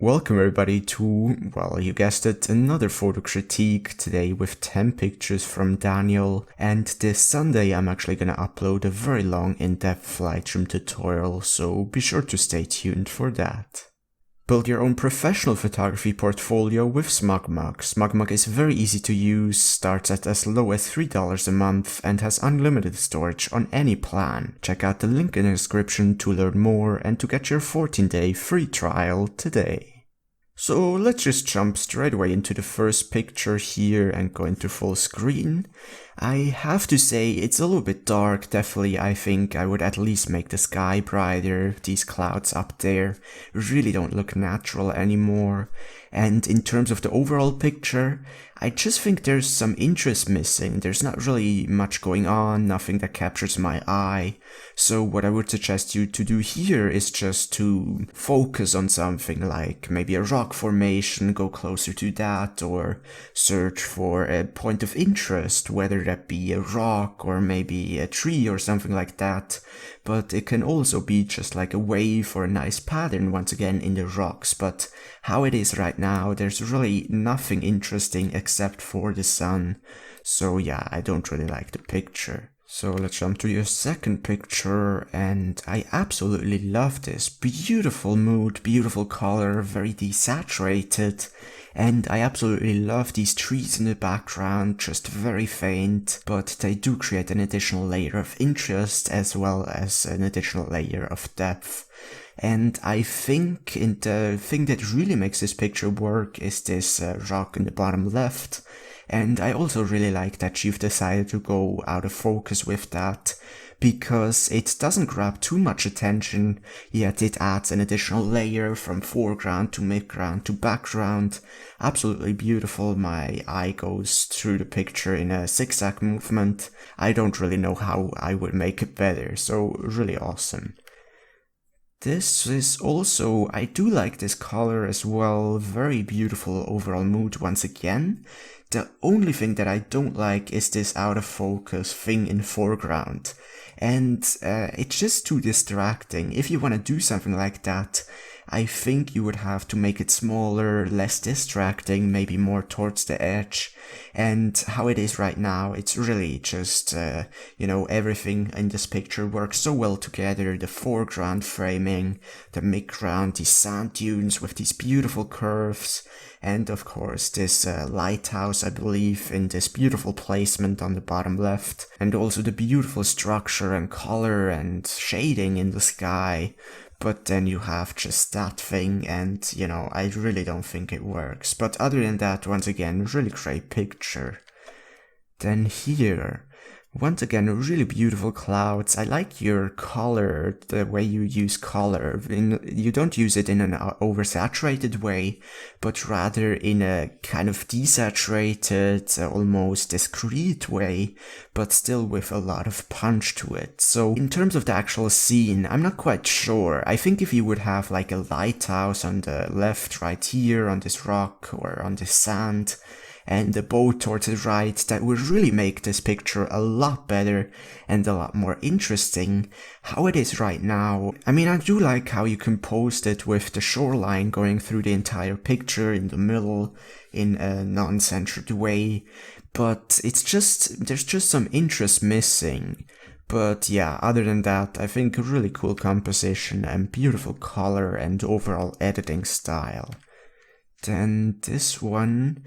Welcome everybody to, well, you guessed it, another photo critique today with 10 pictures from Daniel, and this Sunday I'm actually gonna upload a very long in-depth Lightroom tutorial, so be sure to stay tuned for that. Build your own professional photography portfolio with SmugMug. SmugMug is very easy to use, starts at as low as $3 a month, and has unlimited storage on any plan. Check out the link in the description to learn more and to get your 14-day free trial today. So let's just jump straight away into the first picture here and go into full screen. I have to say it's a little bit dark, definitely. I think I would at least make the sky brighter. These clouds up there really don't look natural anymore. And in terms of the overall picture, I just think there's some interest missing. There's not really much going on, nothing that captures my eye. So what I would suggest you to do here is just to focus on something like maybe a rock formation, go closer to that, or search for a point of interest, whether that be a rock or maybe a tree or something like that. But it can also be just like a wave or a nice pattern once again in the rocks. But how it is right now, there's really nothing interesting except for the sun. So yeah, I don't really like the picture. So let's jump to your second picture, and I absolutely love this. Beautiful mood, beautiful color, very desaturated. And I absolutely love these trees in the background, just very faint, but they do create an additional layer of interest as well as an additional layer of depth. And I think the thing that really makes this picture work is this rock in the bottom left. And I also really like that you've decided to go out of focus with that, because it doesn't grab too much attention, yet it adds an additional layer from foreground to midground to background. Absolutely beautiful. My eye goes through the picture in a zigzag movement. I don't really know how I would make it better, so really awesome. This is also, I do like this color as well, very beautiful overall mood once again. The only thing that I don't like is this out of focus thing in foreground. And it's just too distracting. If you want to do something like that, I think you would have to make it smaller, less distracting, maybe more towards the edge. And how it is right now, it's really just, everything in this picture works so well together. The foreground framing, the midground, these sand dunes with these beautiful curves, and of course this lighthouse, I believe, in this beautiful placement on the bottom left, and also the beautiful structure and color and shading in the sky. But then you have just that thing, and, I really don't think it works. But other than that, once again, really great picture. Then here, once again, really beautiful clouds. I like your color, the way you use color. You don't use it in an oversaturated way, but rather in a kind of desaturated, almost discreet way, but still with a lot of punch to it. So in terms of the actual scene, I'm not quite sure. I think if you would have like a lighthouse on the left right here on this rock or on this sand, and the boat towards the right, that would really make this picture a lot better and a lot more interesting. How it is right now, I mean, I do like how you composed it with the shoreline going through the entire picture in the middle in a non-centered way, but there's just some interest missing. But yeah, other than that, I think a really cool composition and beautiful color and overall editing style. Then this one,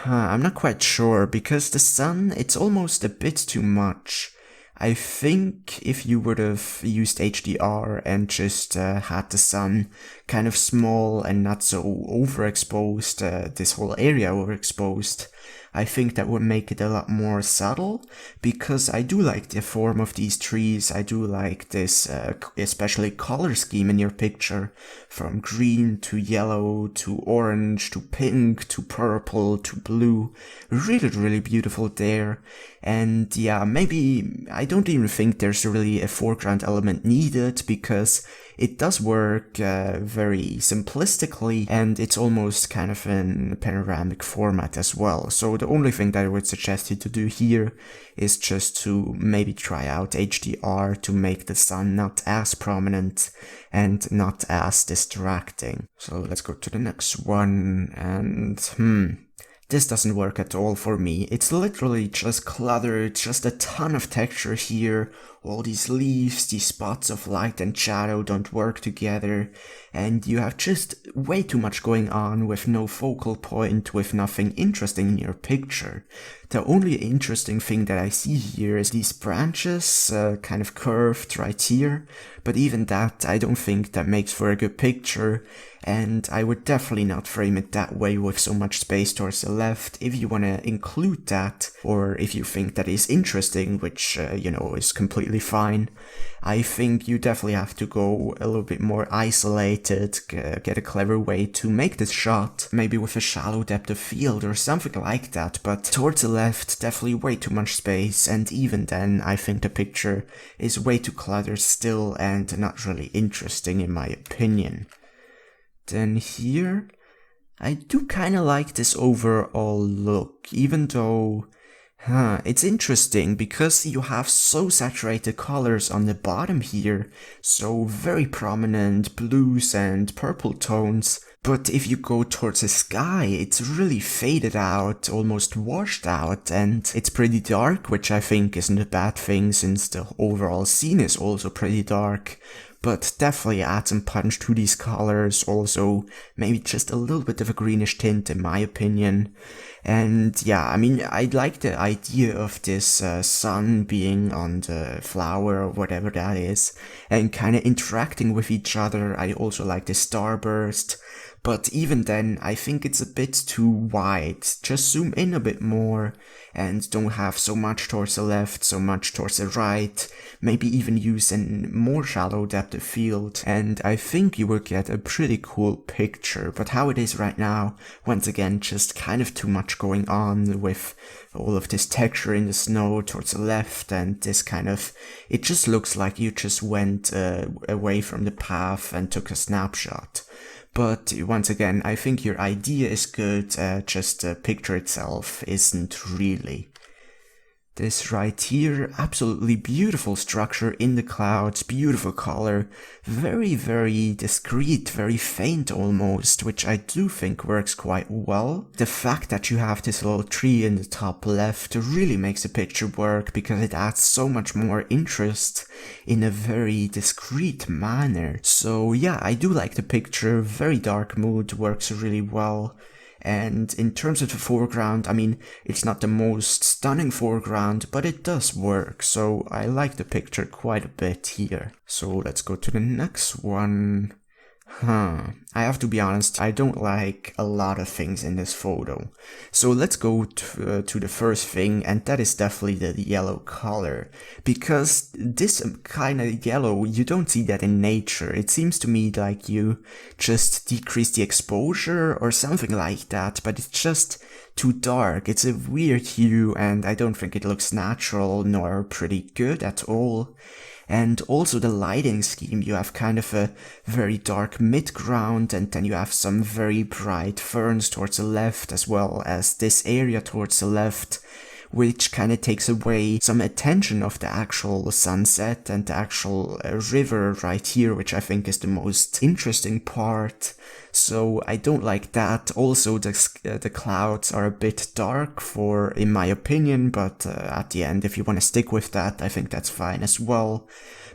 I'm not quite sure, because the sun, it's almost a bit too much. I think if you would have used HDR and just had the sun kind of small and not so overexposed, this whole area overexposed, I think that would make it a lot more subtle, because I do like the form of these trees. I do like this especially color scheme in your picture, from green to yellow to orange to pink to purple to blue. Really, really beautiful there. And yeah, maybe I don't even think there's really a foreground element needed, because it does work very simplistically, and it's almost kind of in panoramic format as well. So the only thing that I would suggest you to do here is just to maybe try out HDR to make the sun not as prominent and not as distracting. So let's go to the next one, and this doesn't work at all for me. It's literally just cluttered, just a ton of texture here. All these leaves, these spots of light and shadow don't work together, and you have just way too much going on with no focal point, with nothing interesting in your picture. The only interesting thing that I see here is these branches, kind of curved right here, but even that I don't think that makes for a good picture, and I would definitely not frame it that way with so much space towards the left. If you want to include that, or if you think that is interesting, which, is completely fine, I think you definitely have to go a little bit more isolated, get a clever way to make this shot, maybe with a shallow depth of field or something like that, but towards the left, definitely way too much space, and even then, I think the picture is way too cluttered still and not really interesting in my opinion. Then here, I do kinda like this overall look, even though it's interesting because you have so saturated colors on the bottom here, so very prominent blues and purple tones, but if you go towards the sky, it's really faded out, almost washed out, and it's pretty dark, which I think isn't a bad thing since the overall scene is also pretty dark. But definitely add some punch to these colors, also maybe just a little bit of a greenish tint in my opinion. And yeah, I mean, I like the idea of this sun being on the flower or whatever that is, and kind of interacting with each other. I also like the starburst. But even then, I think it's a bit too wide. Just zoom in a bit more and don't have so much towards the left, so much towards the right. Maybe even use a more shallow depth of field. And I think you will get a pretty cool picture. But how it is right now, once again, just kind of too much going on with all of this texture in the snow towards the left, and this kind of, it just looks like you just went away from the path and took a snapshot. But once again, I think your idea is good, just the picture itself isn't really. This right here, absolutely beautiful structure in the clouds, beautiful color, very, very discreet, very faint almost, which I do think works quite well. The fact that you have this little tree in the top left really makes the picture work because it adds so much more interest in a very discreet manner. So yeah, I do like the picture, very dark mood, works really well. And in terms of the foreground, I mean, it's not the most stunning foreground, but it does work, so I like the picture quite a bit here. So let's go to the next one. I have to be honest, I don't like a lot of things in this photo. So let's go to the first thing, and that is definitely the yellow color. Because this kind of yellow, you don't see that in nature. It seems to me like you just decrease the exposure or something like that, but it's just too dark. It's a weird hue, and I don't think it looks natural nor pretty good at all. And also the lighting scheme, you have kind of a very dark mid-ground, and then you have some very bright ferns towards the left, as well as this area towards the left, which kind of takes away some attention of the actual sunset and the actual river right here, which I think is the most interesting part. So I don't like that. Also, the clouds are a bit dark in my opinion, but at the end, if you want to stick with that, I think that's fine as well.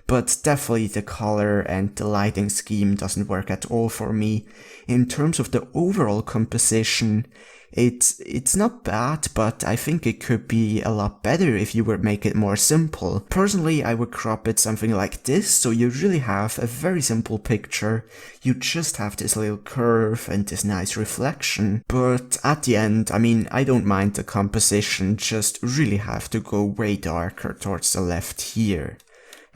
But definitely the color and the lighting scheme doesn't work at all for me. In terms of the overall composition, it's not bad, but I think it could be a lot better if you would make it more simple. Personally, I would crop it something like this, so you really have a very simple picture. You just have this little curve and this nice reflection. But at the end, I mean, I don't mind the composition, just really have to go way darker towards the left here.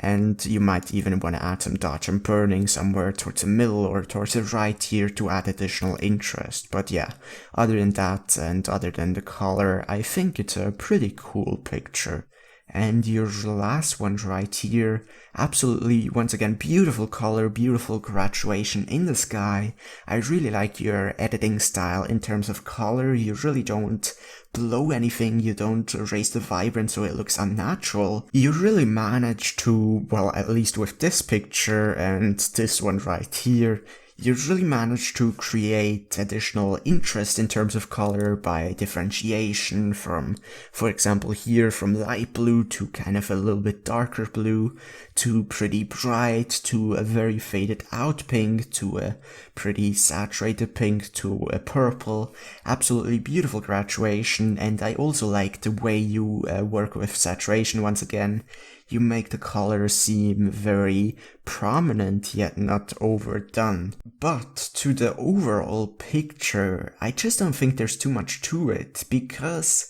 And you might even want to add some dodge and burning somewhere towards the middle or towards the right here to add additional interest. But yeah, other than that and other than the color, I think it's a pretty cool picture. And your last one right here, absolutely, once again, beautiful color, beautiful graduation in the sky. I really like your editing style in terms of color. You really don't blow anything, you don't raise the vibrance so it looks unnatural. You really manage to, well, at least with this picture and this one right here, you really manage to create additional interest in terms of color by differentiation from, for example here, from light blue to kind of a little bit darker blue, to pretty bright, to a very faded out pink, to a pretty saturated pink, to a purple. Absolutely beautiful graduation, and I also like the way you work with saturation once again. You make the colors seem very prominent yet not overdone. But to the overall picture, I just don't think there's too much to it, because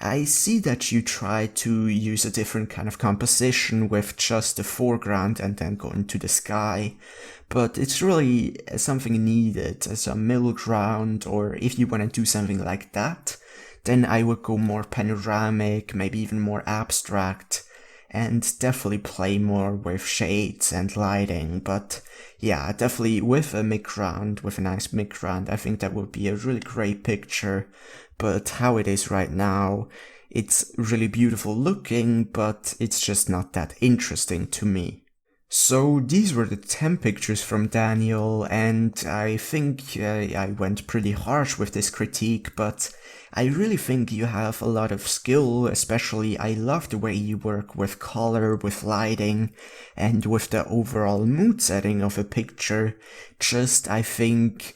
I see that you try to use a different kind of composition with just the foreground and then go into the sky, but it's really something needed as a middle ground, or if you want to do something like that, then I would go more panoramic, maybe even more abstract, and definitely play more with shades and lighting. But yeah, definitely with a mid-ground, with a nice mid-ground, I think that would be a really great picture. But how it is right now, it's really beautiful looking, but it's just not that interesting to me. So these were the 10 pictures from Daniel, and I think I went pretty harsh with this critique, but I really think you have a lot of skill. Especially I love the way you work with color, with lighting, and with the overall mood setting of a picture. Just I think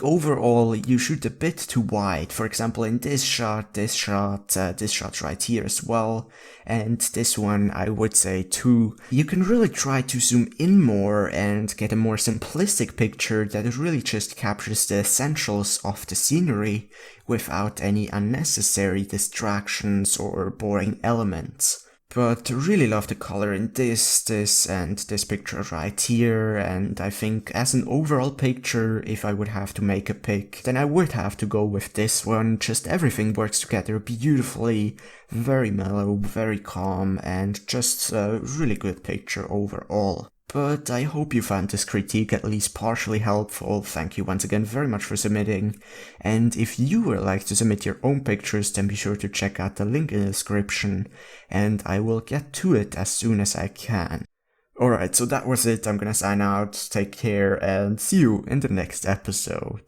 overall you shoot a bit too wide. For example, in this shot right here as well, and this one I would say too. You can really try to zoom in more and get a more simplistic picture that really just captures the essentials of the scenery without any unnecessary distractions or boring elements. But really love the color in this and this picture right here, and I think as an overall picture, if I would have to make a pick, then I would have to go with this one. Just everything works together beautifully, very mellow, very calm, and just a really good picture overall. But I hope you found this critique at least partially helpful. Thank you once again very much for submitting. And if you would like to submit your own pictures, then be sure to check out the link in the description, and I will get to it as soon as I can. Alright, so that was it. I'm gonna sign out, take care, and see you in the next episode.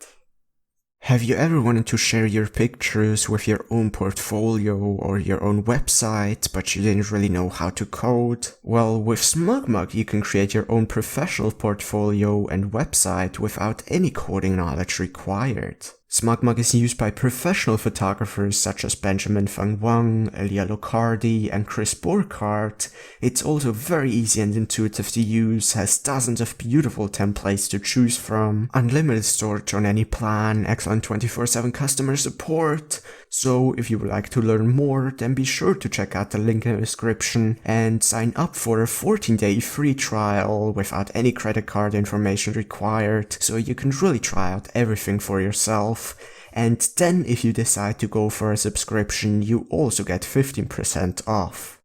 Have you ever wanted to share your pictures with your own portfolio or your own website, but you didn't really know how to code? Well, with SmugMug you can create your own professional portfolio and website without any coding knowledge required. SmugMug is used by professional photographers such as Benjamin Fang Wang, Elia Locardi, and Chris Borchardt. It's also very easy and intuitive to use, has dozens of beautiful templates to choose from, unlimited storage on any plan, excellent 24/7 customer support. So if you would like to learn more, then be sure to check out the link in the description and sign up for a 14-day free trial without any credit card information required, so you can really try out everything for yourself. And then if you decide to go for a subscription, you also get 15% off.